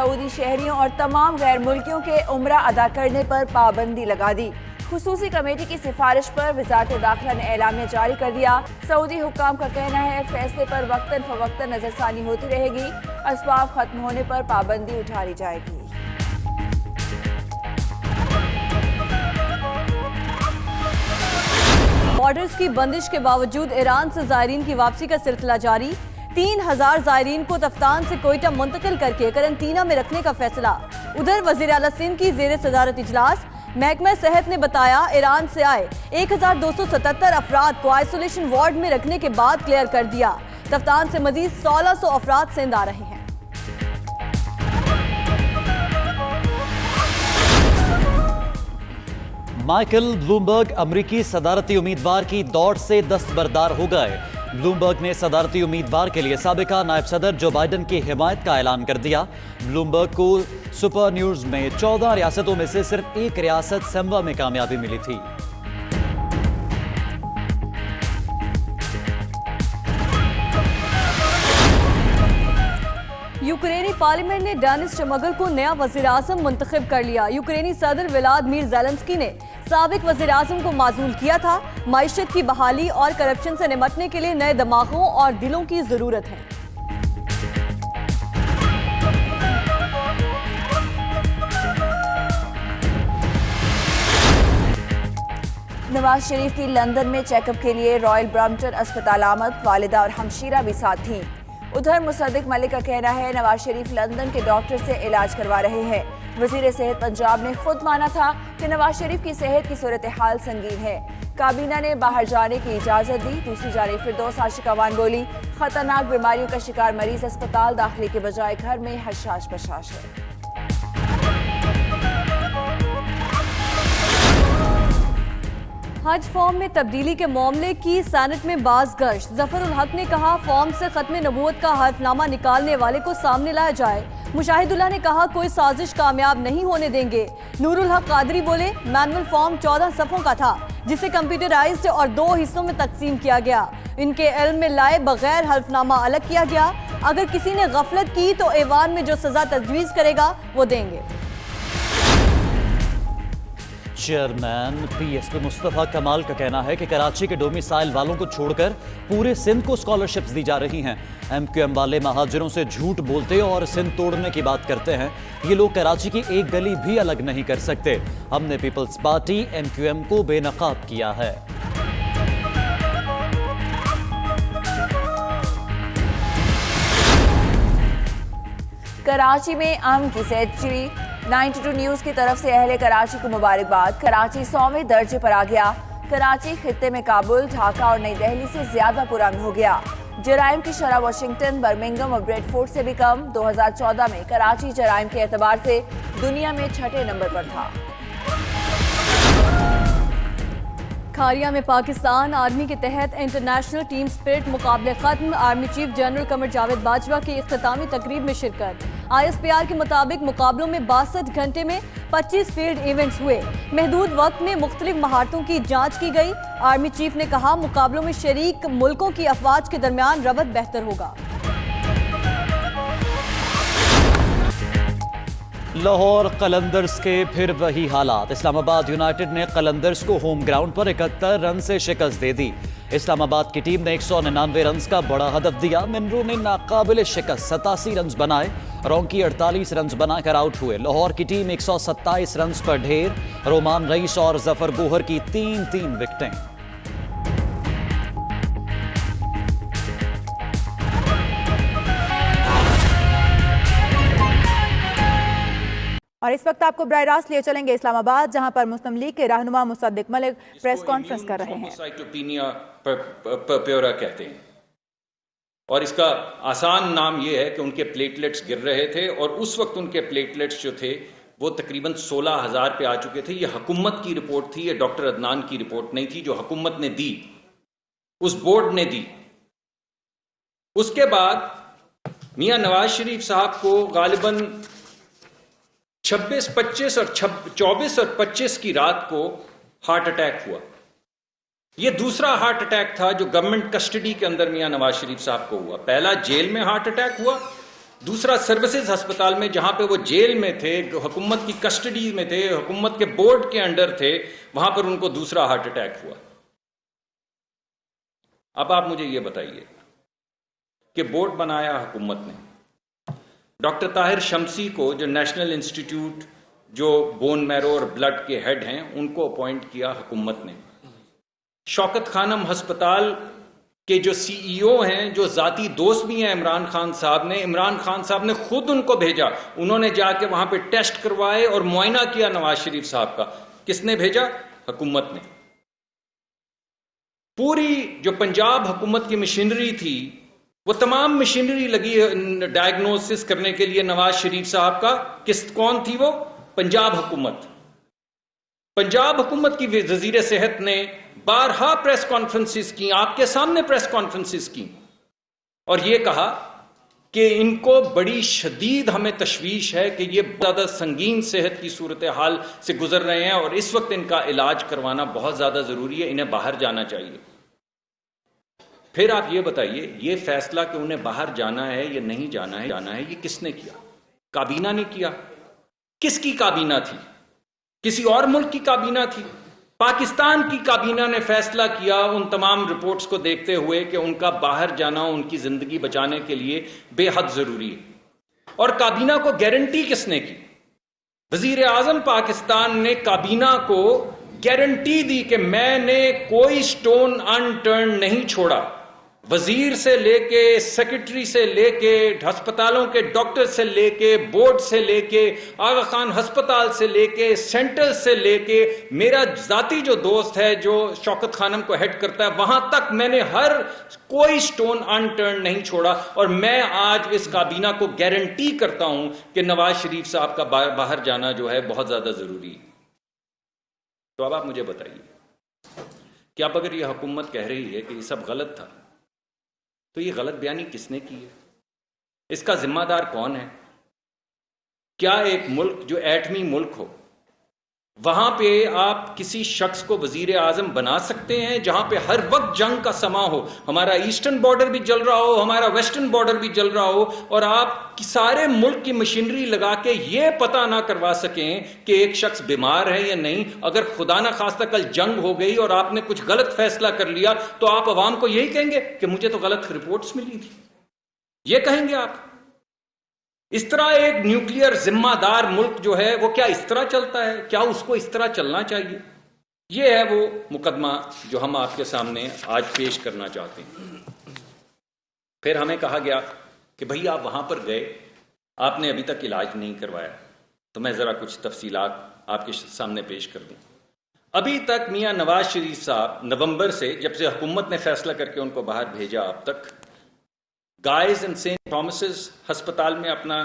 سعودی شہریوں اور تمام غیر ملکیوں کے عمرہ ادا کرنے پر پابندی لگا دی۔ خصوصی کمیٹی کی سفارش پر وزارت داخلہ نے اعلامیہ جاری کر دیا۔ سعودی حکام کا کہنا ہے فیصلے پر وقتاً فوقتاً نظر ثانی ہوتی رہے گی، اسباب ختم ہونے پر پابندی اٹھا لی جائے گی۔ بارڈرز کی بندش کے باوجود ایران سے زائرین کی واپسی کا سلسلہ جاری۔ 3000 زائرین کو تفتان سے کوئٹہ منتقل کر کے قرنطینہ میں رکھنے کا فیصلہ۔ ادھر وزیر اعلیٰ سندھ کی زیر صدارت اجلاس۔ محکمہ صحت نے بتایا ایران سے آئے 1277 افراد کو آئسولیشن وارڈ میں رکھنے کے بعد کلیئر کر دیا۔ تفتان سے مزید 1600 افراد سندھ آ رہے ہیں۔ مائیکل بلومبرگ امریکی صدارتی امیدوار کی دوڑ سے دستبردار ہو گئے۔ بلومبرگ نے صدارتی امیدوار کے لیے سابقہ نائب صدر جو بائیڈن کی حمایت کا اعلان کر دیا۔ بلومبرگ کو سپر نیوز میں 14 ریاستوں میں سے صرف ایک ریاست سیموا میں کامیابی ملی تھی۔ یوکرینی پارلیمنٹ نے ڈینس شمگل کو نیا وزیر اعظم منتخب کر لیا۔ یوکرینی صدر ولادیمیر زیلنسکی نے سابق وزیر اعظم کو معزول کیا تھا۔ معیشت کی بحالی اور کرپشن سے نمٹنے کے لیے نئے دماغوں اور دلوں کی ضرورت ہے۔ نواز شریف کی لندن میں چیک اپ کے لیے رائل برمپٹن اسپتال آمد، والدہ اور ہمشیرہ بھی ساتھ تھیں۔ ادھر مصدق ملک کا کہنا ہے نواز شریف لندن کے ڈاکٹر سے علاج کروا رہے ہیں۔ وزیر صحت پنجاب نے خود مانا تھا کہ نواز شریف کی صحت کی صورتحال سنگین ہے۔ کابینہ نے باہر جانے کی اجازت دی۔ دوسری جانب فردوس عاشقوان بولی خطرناک بیماریوں کا شکار مریض اسپتال داخلے کے بجائے گھر میں حشاش بشاش ہے۔ حج فارم میں تبدیلی کے معاملے کی سینٹ میں باز گشت۔ ظفر الحق نے کہا فارم سے ختم نبوت کا حلف نامہ نکالنے والے کو سامنے لایا جائے۔ مشاہد اللہ نے کہا کوئی سازش کامیاب نہیں ہونے دیں گے۔ نور الحق قادری بولے مینول فارم 14 صفوں کا تھا جسے کمپیوٹرائزڈ اور 2 حصوں میں تقسیم کیا گیا۔ ان کے علم میں لائے بغیر حلف نامہ الگ کیا گیا۔ اگر کسی نے غفلت کی تو ایوان میں جو سزا تجویز کرے گا وہ دیں گے۔ چیئرمین پی ایس پی مصطفیٰ کمال کا کہنا ہے کہ کراچی کے ڈومیسائل والوں کو چھوڑ کر پورے سندھ کو اسکالرشپس دی جا رہی ہیں۔ ایم کیو ایم والے مہاجروں سے جھوٹ بولتے اور سندھ توڑنے کی بات کرتے ہیں۔ یہ لوگ کراچی کی ایک گلی بھی الگ نہیں کر سکتے۔ ہم نے Peoples Party M Q M کو بے نقاب کیا ہے۔ کراچی میں امن کی سینچری 92 نیوز کی طرف سے اہل کراچی کو مبارکباد۔ کراچی 100ویں درجے پر آ گیا۔ کراچی خطے میں کابل، ڈھاکہ اور نئی دہلی سے زیادہ پرامن ہو گیا۔ جرائم کی شرح واشنگٹن، برمنگھم اور بریڈ فورڈ سے بھی کم۔ 2014 میں کراچی جرائم کے اعتبار سے دنیا میں 6 نمبر پر تھا۔ کھاریا میں پاکستان آرمی کے تحت انٹرنیشنل ٹیم سپرٹ مقابلے ختم۔ Army chief general Qamar Javed Bajwa کی اختتامی تقریب میں شرکت۔ آئی ایس پی آر کے مطابق مقابلوں میں 62 گھنٹے میں 25 فیلڈ ایونٹس ہوئے۔ محدود وقت میں مختلف مہارتوں کی جانچ کی گئی۔ آرمی چیف نے کہا مقابلوں میں شریک ملکوں کی افواج کے درمیان ربط بہتر ہوگا۔ لاہور قلندرز کے پھر وہی حالات۔ اسلام آباد یونائیٹڈ نے قلندرز کو ہوم گراؤنڈ پر 71 رن سے شکست دے دی۔ اسلام آباد کی ٹیم نے 199 رنز کا بڑا ہدف دیا۔ منرو نے ناقابل شکست 87 رنز بنائے۔ رونکی 48 رنز بنا کر آؤٹ ہوئے۔ لاہور کی ٹیم 127 رنز پر ڈھیر۔ رومان رئیس اور ظفر گوہر کی 3 وکٹیں۔ اور اس وقت آپ کو براہ راست لیے چلیں گے اسلام آباد، جہاں پر مسلم لیگ کے رہنما مصدق ملک پریس کانفرنس کر رہے ہیں۔ سائٹوپینیا پرپیورا کہتے ہیں، اور اس کا آسان نام یہ ہے کہ ان کے پلیٹلیٹس گر رہے تھے، اور اس وقت ان کے پلیٹلیٹس جو تھے وہ تقریباً 16,000 پہ آ چکے تھے۔ یہ حکومت کی رپورٹ تھی، یہ ڈاکٹر عدنان کی رپورٹ نہیں تھی جو حکومت نے دی، اس بورڈ نے دی۔ اس کے بعد میاں نواز شریف صاحب کو غالباً 24 اور 25 کی رات کو ہارٹ اٹیک ہوا۔ یہ دوسرا ہارٹ اٹیک تھا جو گورنمنٹ کسٹڈی کے اندر میاں نواز شریف صاحب کو ہوا۔ پہلا جیل میں ہارٹ اٹیک ہوا، دوسرا سروسز ہسپتال میں جہاں پہ وہ جیل میں تھے, حکومت کی کسٹڈی میں تھے, حکومت کے بورڈ کے انڈر تھے, وہاں پر ان کو دوسرا ہارٹ اٹیک ہوا. اب آپ مجھے یہ بتائیے کہ بورڈ بنایا حکومت نے, ڈاکٹر طاہر شمسی کو جو نیشنل انسٹیٹیوٹ جو بون میرو اور بلڈ کے ہیڈ ہیں ان کو اپوائنٹ کیا حکومت نے. شوکت خانم ہسپتال کے جو سی ای او ہیں, جو ذاتی دوست بھی ہیں عمران خان صاحب نے خود ان کو بھیجا, انہوں نے جا کے وہاں پہ ٹیسٹ کروائے اور معائنہ کیا نواز شریف صاحب کا. کس نے بھیجا؟ حکومت نے. پوری جو پنجاب حکومت کی مشینری تھی وہ تمام مشینری لگی ڈائگنوسس کرنے کے لیے نواز شریف صاحب کا. کون تھی وہ؟ پنجاب حکومت. پنجاب حکومت کی وزیر صحت نے بارہا پریس کانفرنسز کی, آپ کے سامنے پریس کانفرنسز کی, اور یہ کہا کہ ان کو بڑی شدید ہمیں تشویش ہے کہ یہ زیادہ سنگین صحت کی صورتحال سے گزر رہے ہیں اور اس وقت ان کا علاج کروانا بہت زیادہ ضروری ہے, انہیں باہر جانا چاہیے. پھر آپ یہ بتائیے, یہ فیصلہ کہ انہیں باہر جانا ہے یا نہیں جانا ہے یہ کس نے کیا؟ کابینہ نے کیا. کس کی کابینہ تھی؟ کسی اور ملک کی کابینہ تھی؟ پاکستان کی کابینہ نے فیصلہ کیا ان تمام رپورٹس کو دیکھتے ہوئے کہ ان کا باہر جانا ان کی زندگی بچانے کے لیے بے حد ضروری ہے. اور کابینہ کو گارنٹی کس نے کی؟ وزیر اعظم پاکستان نے کابینہ کو گارنٹی دی کہ میں نے کوئی سٹون ان ٹرن نہیں چھوڑا. وزیر سے لے کے, سیکرٹری سے لے کے, ہسپتالوں کے ڈاکٹر سے لے کے, بورڈ سے لے کے, آغا خان ہسپتال سے لے کے, سینٹر سے لے کے, میرا ذاتی جو دوست ہے جو شوکت خانم کو ہیڈ کرتا ہے وہاں تک میں نے کوئی سٹون ان ٹرن نہیں چھوڑا. اور میں آج اس کابینہ کو گارنٹی کرتا ہوں کہ نواز شریف صاحب کا باہر جانا جو ہے بہت زیادہ ضروری ہے. تو اب آپ مجھے بتائیے کہ اب اگر یہ حکومت کہہ رہی ہے کہ یہ سب غلط تھا تو یہ غلط بیانی کس نے کی ہے؟ اس کا ذمہ دار کون ہے؟ کیا ایک ملک جو ایٹمی ملک ہو وہاں پہ آپ کسی شخص کو وزیر اعظم بنا سکتے ہیں جہاں پہ ہر وقت جنگ کا سما ہو, ہمارا ایسٹرن بارڈر بھی جل رہا ہو, ہمارا ویسٹرن بارڈر بھی جل رہا ہو, اور آپ سارے ملک کی مشینری لگا کے یہ پتہ نہ کروا سکیں کہ ایک شخص بیمار ہے یا نہیں؟ اگر خدا نہ خواستہ کل جنگ ہو گئی اور آپ نے کچھ غلط فیصلہ کر لیا تو آپ عوام کو یہی کہیں گے کہ مجھے تو غلط رپورٹس ملی تھی, یہ کہیں گے آپ؟ اس طرح ایک نیوکلیئر ذمہ دار ملک جو ہے وہ کیا اس طرح چلتا ہے؟ کیا اس کو اس طرح چلنا چاہیے؟ یہ ہے وہ مقدمہ جو ہم آپ کے سامنے آج پیش کرنا چاہتے ہیں. پھر ہمیں کہا گیا کہ بھئی آپ وہاں پر گئے, آپ نے ابھی تک علاج نہیں کروایا. تو میں ذرا کچھ تفصیلات آپ کے سامنے پیش کر دوں. ابھی تک میاں نواز شریف صاحب نومبر سے, جب سے حکومت نے فیصلہ کر کے ان کو باہر بھیجا, اب تک گائز اینڈ سینٹ تھامسز ہسپتال میں اپنا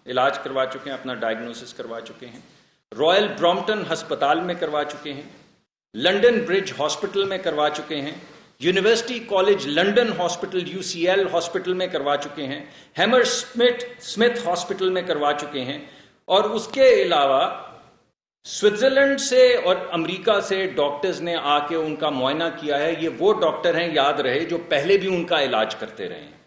علاج کروا چکے ہیں, اپنا ڈائگنوسس کروا چکے ہیں, رائل برامپٹن ہسپتال میں کروا چکے ہیں, لنڈن برج ہاسپٹل میں کروا چکے ہیں, university college London hospital UCL hospital میں کروا چکے ہیں, ہیمر سمتھ ہاسپٹل میں کروا چکے ہیں, اور اس کے علاوہ سوئٹزرلینڈ سے اور امریکہ سے ڈاکٹرز نے آ کے ان کا معائنہ کیا ہے. یہ وہ ڈاکٹر ہیں, یاد رہے, جو پہلے بھی ان کا علاج کرتے رہے ہیں.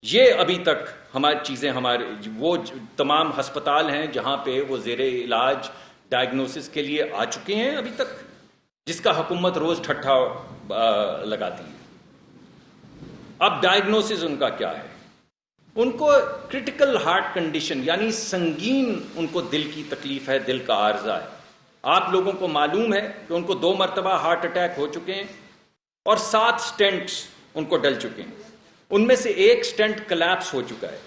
یہ ابھی تک ہماری چیزیں, ہمارے وہ تمام ہسپتال ہیں جہاں پہ وہ زیر علاج ڈائگنوسس کے لیے آ چکے ہیں ابھی تک, جس کا حکومت روز ٹھٹھا لگاتی ہے. اب ڈائگنوسس ان کا کیا ہے؟ ان کو کرٹیکل ہارٹ کنڈیشن یعنی سنگین ان کو دل کی تکلیف ہے, دل کا عارضہ ہے. آپ لوگوں کو معلوم ہے کہ ان کو 2 مرتبہ ہارٹ اٹیک ہو چکے ہیں اور 7 سٹینٹس ان کو ڈل چکے ہیں. ان میں سے ایک سٹینٹ کلیپس ہو چکا ہے,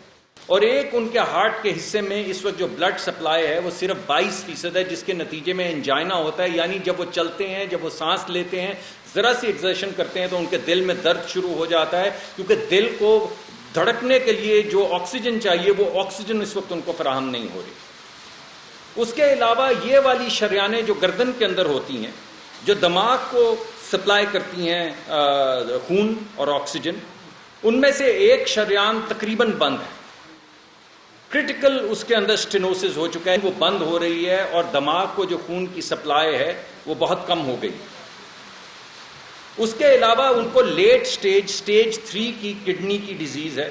اور ایک ان کے ہارٹ کے حصے میں اس وقت جو بلڈ سپلائی ہے وہ صرف 22% ہے, جس کے نتیجے میں انجائنا ہوتا ہے. یعنی جب وہ چلتے ہیں, جب وہ سانس لیتے ہیں, ذرا سی ایگزرشن کرتے ہیں تو ان کے دل میں درد شروع ہو جاتا ہے, کیونکہ دل کو دھڑکنے کے لیے جو آکسیجن چاہیے وہ آکسیجن اس وقت ان کو فراہم نہیں ہو رہی. اس کے علاوہ یہ والی شریانیں جو گردن کے اندر ہوتی ہیں, جو دماغ کو سپلائی کرتی ہیں خون اور آکسیجن, ان میں سے ایک شریان تقریباً بند ہے. کرٹیکل اس کے اندر سٹینوسس ہو چکا ہے, وہ بند ہو رہی ہے, اور دماغ کو جو خون کی سپلائی ہے وہ بہت کم ہو گئی. اس کے علاوہ ان کو لیٹ سٹیج 3 کی کڈنی کی ڈیزیز ہے.